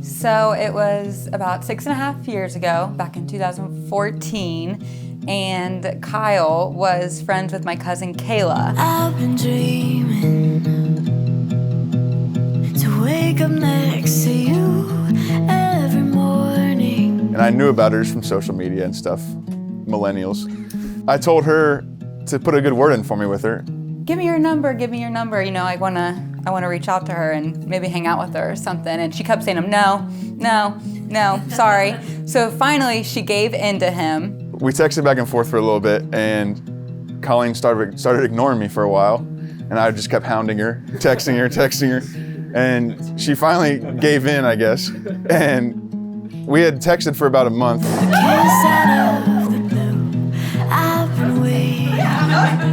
So it was about 6.5 years ago, back in 2014, and Kyle was friends with my cousin Kayla. I've been dreaming to wake up next to you every morning. And I knew about her just from social media and stuff, millennials. I told her to put a good word in for me with her. Give me your number, you know, I wanna reach out to her and maybe hang out with her or something. And she kept saying, no, sorry. So finally she gave in to him. We texted back and forth for a little bit, and Colleen started ignoring me for a while, and I just kept hounding her, texting her, and she finally gave in, I guess. And we had texted for about a month.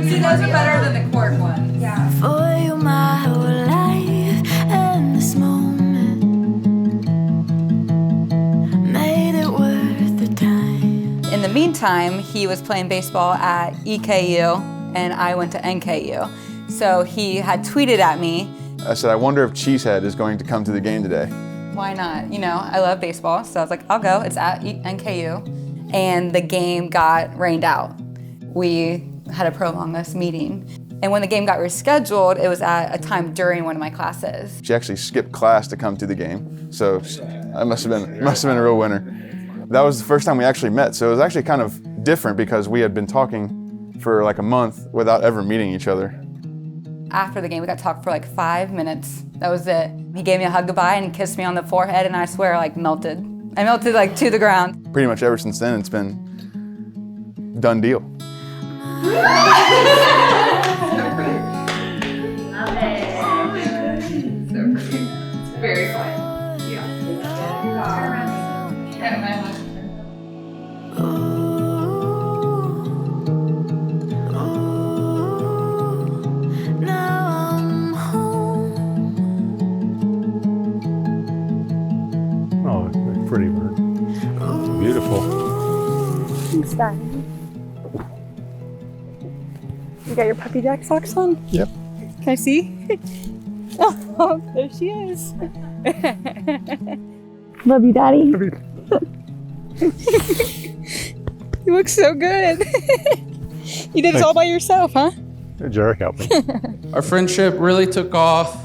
See, those are better than the cork ones. Yeah. For you, my whole life, and this moment made it worth the time. In the meantime, he was playing baseball at EKU, and I went to NKU. So he had tweeted at me. I said, I wonder if Cheesehead is going to come to the game today. Why not? You know, I love baseball, so I was like, I'll go. It's at NKU. And the game got rained out. We had to prolong this meeting. And when the game got rescheduled, it was at a time during one of my classes. She actually skipped class to come to the game, so that must have been a real winner. That was the first time we actually met, so it was actually kind of different because we had been talking for like a month without ever meeting each other. After the game, we got to talk for like 5 minutes. That was it. He gave me a hug goodbye and kissed me on the forehead, and I swear, like, melted. I melted like to the ground. Pretty much ever since then, it's been done deal. So it's very fun. Yeah. Now I'm home. Oh, it's pretty bird. It's beautiful. Thanks, Daddy. You got your puppy jack socks on? Yep. Can I see? Oh, there she is. Love you, Daddy. You look so good. You did this all by yourself, huh? Jarek helped me. Our friendship really took off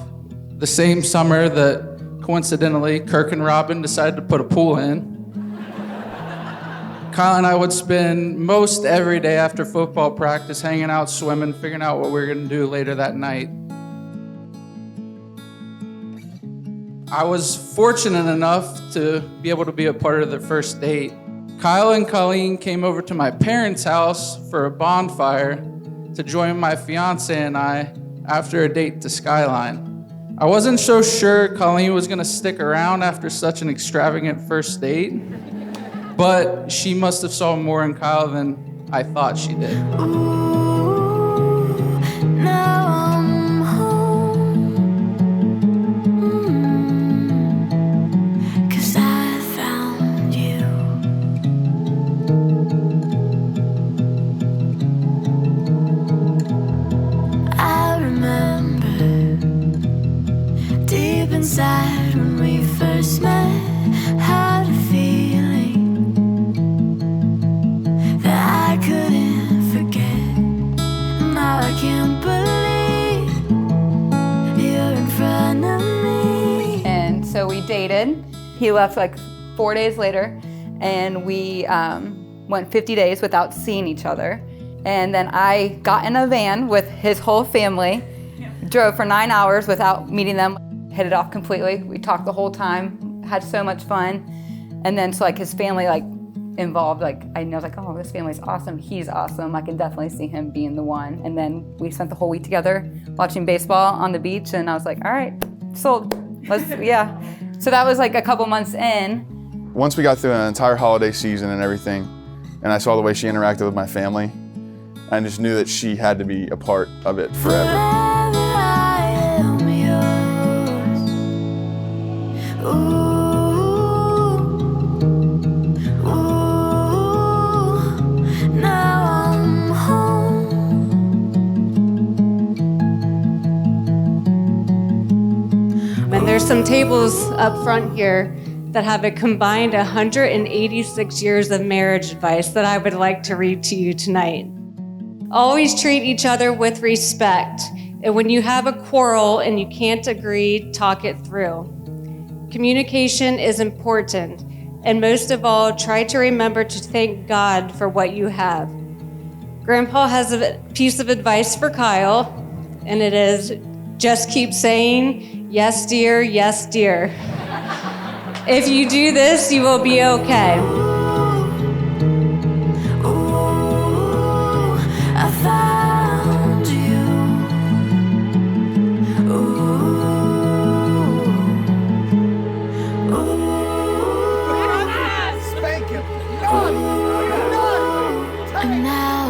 the same summer that coincidentally Kirk and Robin decided to put a pool in. Kyle and I would spend most every day after football practice hanging out, swimming, figuring out what we were going to do later that night. I was fortunate enough to be able to be a part of the first date. Kyle and Colleen came over to my parents' house for a bonfire to join my fiance and I after a date to Skyline. I wasn't so sure Colleen was going to stick around after such an extravagant first date, but she must have saw more in Kyle than I thought she did. Now I'm home. 'Cause I found you. I remember deep inside when we first met, had a feeling that I couldn't forget. Now I can't believe you're in front of me. And so we dated. He left like 4 days later, and we went 50 days without seeing each other. And then I got in a van with his whole family, drove for 9 hours without meeting them, hit it off completely. We talked the whole time, had so much fun. And then so like his family like involved, like I was like, oh, this family's awesome, he's awesome. I can definitely see him being the one. And then we spent the whole week together watching baseball on the beach, and I was like, all right, sold. Yeah. So that was like a couple months in. Once we got through an entire holiday season and everything, and I saw the way she interacted with my family, I just knew that she had to be a part of it forever. Forever I am yours. Ooh, now I'm home. And there's some tables up front here that have a combined 186 years of marriage advice that I would like to read to you tonight. Always treat each other with respect. And when you have a quarrel and you can't agree, talk it through. Communication is important. And most of all, try to remember to thank God for what you have. Grandpa has a piece of advice for Kyle, and it is, just keep saying, yes, dear, yes, dear. If you do this, you will be okay. Ooh, I found you. And now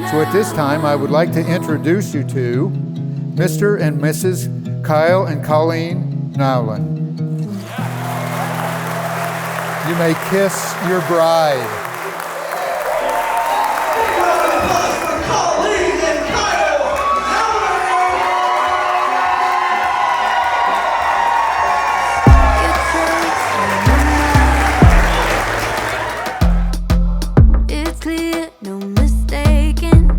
So at this time, I would like to introduce you to Mr. and Mrs. Kyle and Colleen Nyland. You may kiss your bride. it's clear, no mistaking.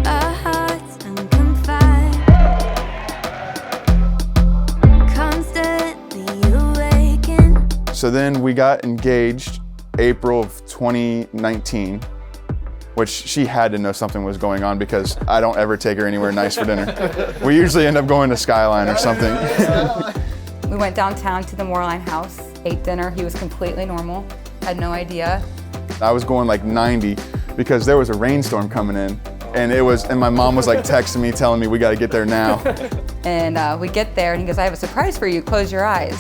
Our hearts unconfined, constantly awakened. So then we got engaged April of 2019, which she had to know something was going on because I don't ever take her anywhere nice for dinner. We usually end up going to Skyline or something. We went downtown to the Moorline house, ate dinner. He was completely normal, had no idea. I was going like 90 because there was a rainstorm coming in, and my mom was like texting me, telling me we got to get there now. And we get there and he goes, I have a surprise for you, close your eyes.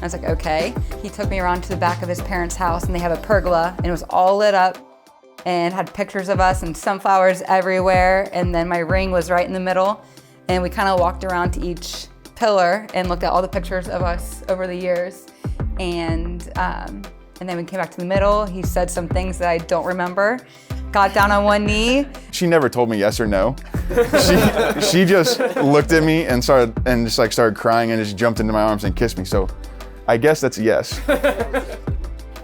I was like, okay. He took me around to the back of his parents' house and they have a pergola and it was all lit up and had pictures of us and sunflowers everywhere. And then my ring was right in the middle. And we kind of walked around to each pillar and looked at all the pictures of us over the years. And then we came back to the middle. He said some things that I don't remember. Got down on one knee. She never told me yes or no. She just looked at me and started crying and just jumped into my arms and kissed me. So I guess that's a yes.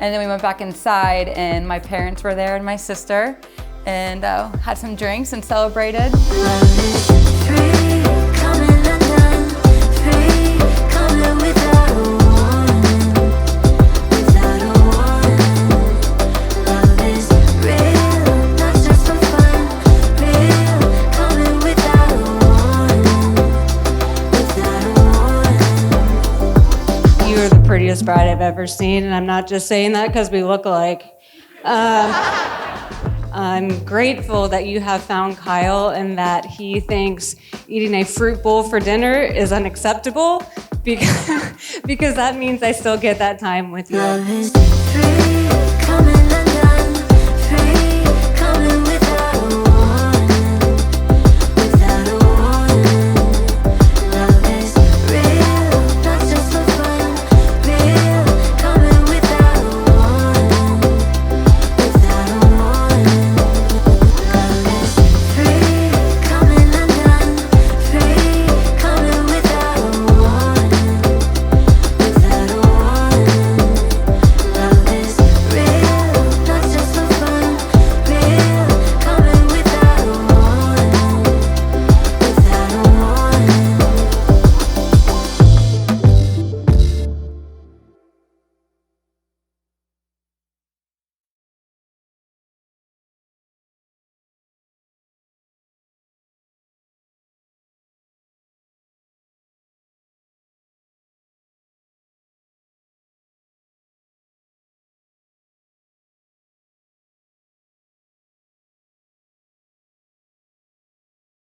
And then we went back inside and my parents were there and my sister and had some drinks and celebrated. Love is free, coming undone, free, coming without a warning, without a warning. Love is real, not just for fun, real, coming without a warning, without a warning. You are the prettiest bride I've ever seen, and I'm not just saying that because we look alike. I'm grateful that you have found Kyle and that he thinks eating a fruit bowl for dinner is unacceptable because that means I still get that time with you. Love is free.